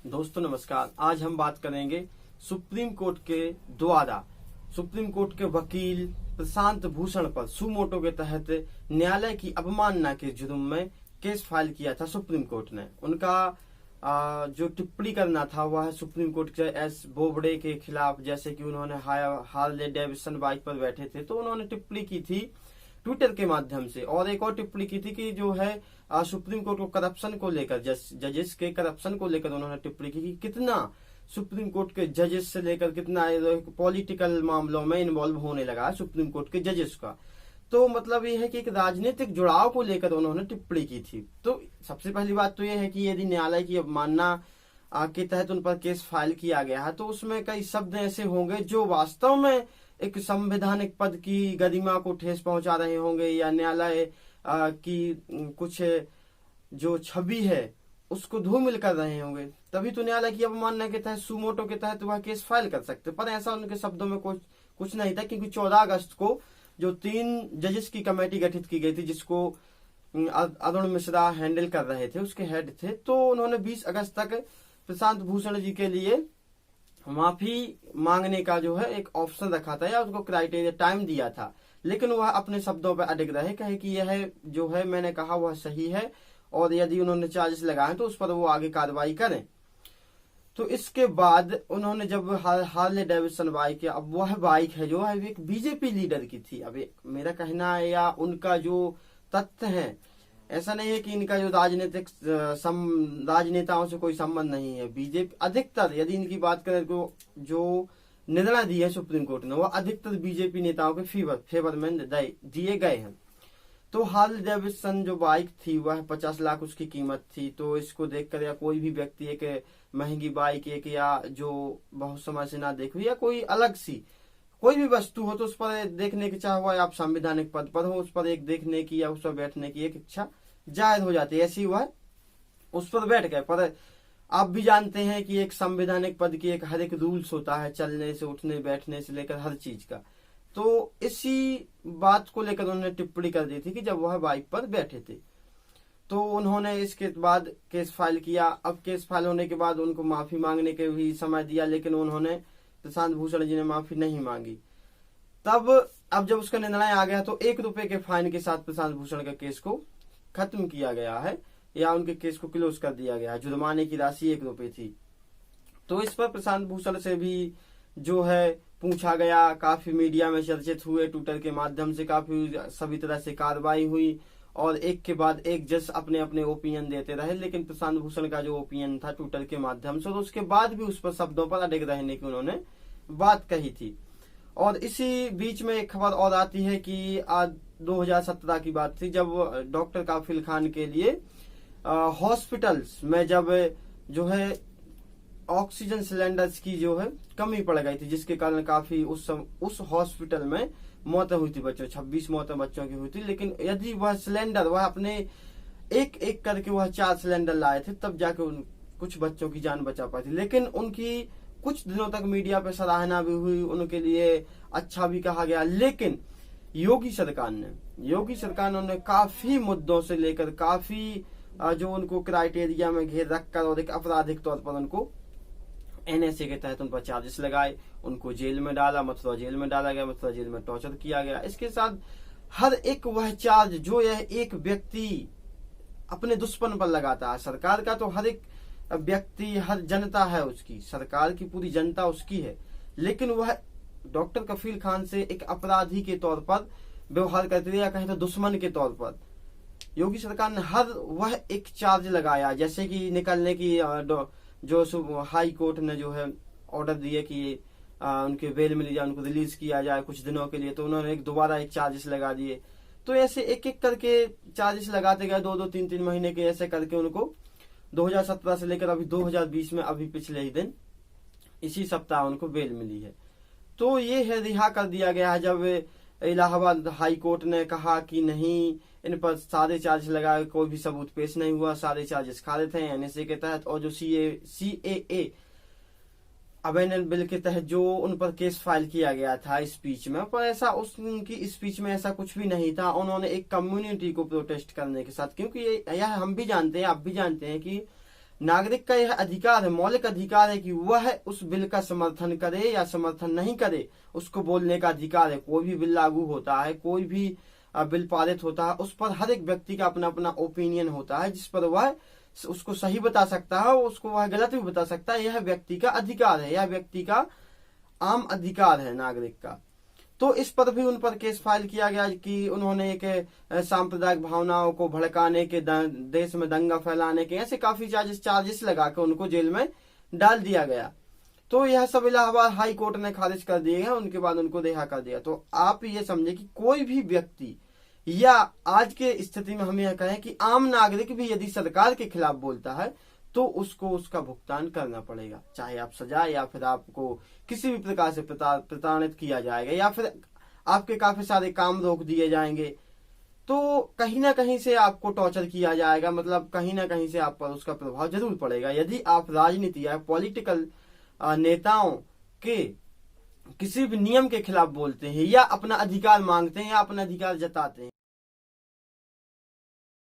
दोस्तों नमस्कार। आज हम बात करेंगे सुप्रीम कोर्ट के द्वारा सुप्रीम कोर्ट के वकील प्रशांत भूषण पर सुमोटो के तहत न्यायालय की अवमानना के जुर्म में केस फाइल किया था सुप्रीम कोर्ट ने। उनका जो टिप्पणी करना था वह सुप्रीम कोर्ट के एस बोबडे के खिलाफ, जैसे कि उन्होंने हार्ले डेविडसन बाइक पर बैठे थे तो उन्होंने टिप्पणी की थी ट्विटर के माध्यम से, और एक और टिप्पणी की थी कि जो है सुप्रीम कोर्ट को करप्शन को लेकर, जजेस के करप्शन को लेकर उन्होंने टिप्पणी की कि कितना सुप्रीम कोर्ट के जजेस से लेकर कितना पॉलिटिकल मामलों में इन्वॉल्व होने लगा है सुप्रीम कोर्ट के जजेस का। तो मतलब ये है कि एक राजनीतिक जुड़ाव को लेकर उन्होंने टिप्पणी की थी। तो सबसे पहली बात तो ये है कि यदि न्यायालय की अवमानना के तहत उन पर केस फाइल किया गया है तो उसमें कई शब्द ऐसे होंगे जो वास्तव में एक संवैधानिक पद की गरिमा को ठेस पहुंचा रहे होंगे, या न्यायालय की कुछ जो छवि है उसको धूमिल कर रहे होंगे, तभी तो न्यायालय की अवमानना के तहत सुमोटो के तहत वह केस फाइल कर सकते। पर ऐसा उनके शब्दों में कुछ नहीं था, क्योंकि 14 अगस्त को जो 3 जजेस की कमेटी गठित की गई थी जिसको अरुण मिश्रा हैंडल कर रहे थे, उसके हेड थे, तो उन्होंने 20 अगस्त तक प्रशांत भूषण जी के लिए माफी मांगने का जो है एक ऑप्शन रखा था या उसको क्राइटेरिया टाइम दिया था। लेकिन वह अपने शब्दों पर अडिग रहे, कहे कि यह जो है मैंने कहा वह सही है और यदि उन्होंने चार्जेस लगाए तो उस पर वो आगे कार्रवाई करें। तो इसके बाद उन्होंने जब हार्ले डेविडसन बाइक, अब वह बाइक है जो है एक बीजेपी लीडर की थी। अब मेरा कहना है या उनका जो तथ्य है, ऐसा नहीं है कि इनका जो राजनेताओं से कोई संबंध नहीं है। बीजेपी अधिकतर, यदि इनकी बात करें तो जो निर्णय दिए सुप्रीम कोर्ट ने वह अधिकतर बीजेपी नेताओं के फेवर में दिए गए हैं। तो हार्ले डेविडसन जो बाइक थी वह 50 लाख उसकी कीमत थी। तो इसको देखकर या कोई भी व्यक्ति एक महंगी बाइक एक या जो बहुत समय से ना देखो या कोई अलग सी कोई भी वस्तु हो तो उस पर देखने की चाह हुआ, आप संवैधानिक पद पर हो, उस पर एक देखने की या उस पर बैठने की एक इच्छा जायज हो जाती है। ऐसी वह उस पर बैठ गए। पर आप भी जानते हैं कि एक संवैधानिक पद की एक हर एक रूल्स होता है, चलने से उठने बैठने से लेकर हर चीज का। तो इसी बात को लेकर उन्होंने टिप्पणी कर दी थी कि जब वह बाइक पर बैठे थे। तो उन्होंने इसके बाद केस फाइल किया। अब केस फाइल होने के बाद उनको माफी मांगने के भी समय दिया, लेकिन उन्होंने प्रशांत भूषण जी ने माफी नहीं मांगी। तब अब जब उसका निर्णय आ गया तो ₹1 के फाइन के साथ प्रशांत भूषण का केस को खत्म किया गया है या उनके केस को क्लोज कर दिया गया है। जुर्माने की राशि ₹1 थी। तो इस पर प्रशांत भूषण से भी जो है पूछा गया, काफी मीडिया में चर्चित हुए, ट्विटर के माध्यम से काफी सभी तरह से कार्रवाई हुई और एक के बाद एक जज अपने अपने ओपिनियन देते रहे। लेकिन प्रशांत भूषण का जो ओपिनियन था ट्विटर के माध्यम से, तो उसके बाद भी उस पर शब्दों पर अडिग रहने की उन्होंने बात कही थी। और इसी बीच में एक खबर और आती है कि आज 2017 की बात थी जब डॉक्टर काफिल खान के लिए हॉस्पिटल्स में जब जो है ऑक्सीजन सिलेंडर्स की जो है कमी पड़ गई थी, जिसके कारण काफी उस हॉस्पिटल में मौतें हुई थी बच्चों, 26 मौतें बच्चों की हुई थी। लेकिन यदि वह सिलेंडर वह अपने एक एक करके वह 4 सिलेंडर लाए थे तब जाके कुछ बच्चों की जान बचा पाई थी। लेकिन उनकी कुछ दिनों तक मीडिया पे सराहना भी हुई, उनके लिए अच्छा भी कहा गया। लेकिन योगी सरकार ने काफी मुद्दों से लेकर काफी जो उनको क्राइटेरिया में घेर रखकर और एक आपराधिक तौर पर उनको NSA के तहत उन पर चार्जेस लगाए, उनको जेल में डाला, मथुरा जेल में डाला गया, मथुरा जेल में टॉर्चर किया गया। इसके साथ हर एक वह चार्ज जो यह एक व्यक्ति अपने दुश्मन पर लगाता है। सरकार का तो हर एक व्यक्ति, हर जनता है उसकी, सरकार की पूरी जनता उसकी है, लेकिन वह डॉक्टर कफील खान से एक अपराधी के तौर पर व्यवहार करती है, या कहें तो दुश्मन के तौर पर। योगी सरकार ने हर वह एक चार्ज लगाया, जैसे कि निकलने की जो हाई कोर्ट ने जो है ऑर्डर दिए कि उनके बेल मिल जाए, उनको रिलीज किया जाए कुछ दिनों के लिए, तो उन्होंने दोबारा एक चार्जेस लगा दिए। तो ऐसे एक एक करके चार्जेस लगाते गए, 2-2, 3-3 महीने के ऐसे करके उनको 2017 से लेकर अभी 2020 में अभी पिछले ही दिन इसी सप्ताह उनको बेल मिली है। तो ये है रिहा कर दिया गया है। जब इलाहाबाद हाई कोर्ट ने कहा कि नहीं, इन पर सारे चार्ज लगाए, कोई भी सबूत पेश नहीं हुआ, सारे चार्जेस खारिज हैं NSA के तहत, और जो CAA अमेंडमेंट बिल के तहत जो उन पर केस फाइल किया गया था स्पीच में, पर ऐसा उनकी स्पीच में ऐसा कुछ भी नहीं था। उन्होंने एक कम्युनिटी को प्रोटेस्ट करने के साथ, क्योंकि यह हम भी जानते हैं, आप भी जानते हैं कि नागरिक का यह अधिकार है, मौलिक अधिकार है कि वह उस बिल का समर्थन करे या समर्थन नहीं करे, उसको बोलने का अधिकार है। कोई भी बिल लागू होता है, कोई भी बिल पारित होता है, उस पर हर एक व्यक्ति का अपना अपना ओपिनियन होता है, जिस पर वह उसको सही बता सकता है, उसको वह गलत भी बता सकता है। यह व्यक्ति का अधिकार है, यह व्यक्ति का आम अधिकार है नागरिक का। तो इस पर भी उन पर केस फाइल किया गया कि उन्होंने एक सांप्रदायिक भावनाओं को भड़काने के, देश में दंगा फैलाने के, ऐसे काफी चार्जेस लगा के उनको जेल में डाल दिया गया। तो यह सब इलाहाबाद हाई कोर्ट ने खारिज कर दिए हैं, उनके बाद उनको रिहा कर दिया। तो आप ये समझे कि कोई भी व्यक्ति, या आज के स्थिति में हम यह कहें कि आम नागरिक भी यदि सरकार के खिलाफ बोलता है तो उसको उसका भुगतान करना पड़ेगा, चाहे आप सजा या फिर आपको किसी भी प्रकार से प्रताड़ित किया जाएगा, या फिर आपके काफी सारे काम रोक दिए जाएंगे। तो कहीं ना कहीं से आपको टॉर्चर किया जाएगा, मतलब कहीं ना कहीं से आप पर उसका प्रभाव जरूर पड़ेगा यदि आप राजनीति या पॉलिटिकल नेताओं के किसी भी नियम के खिलाफ बोलते हैं, या अपना अधिकार मांगते हैं, या अपना अधिकार जताते हैं।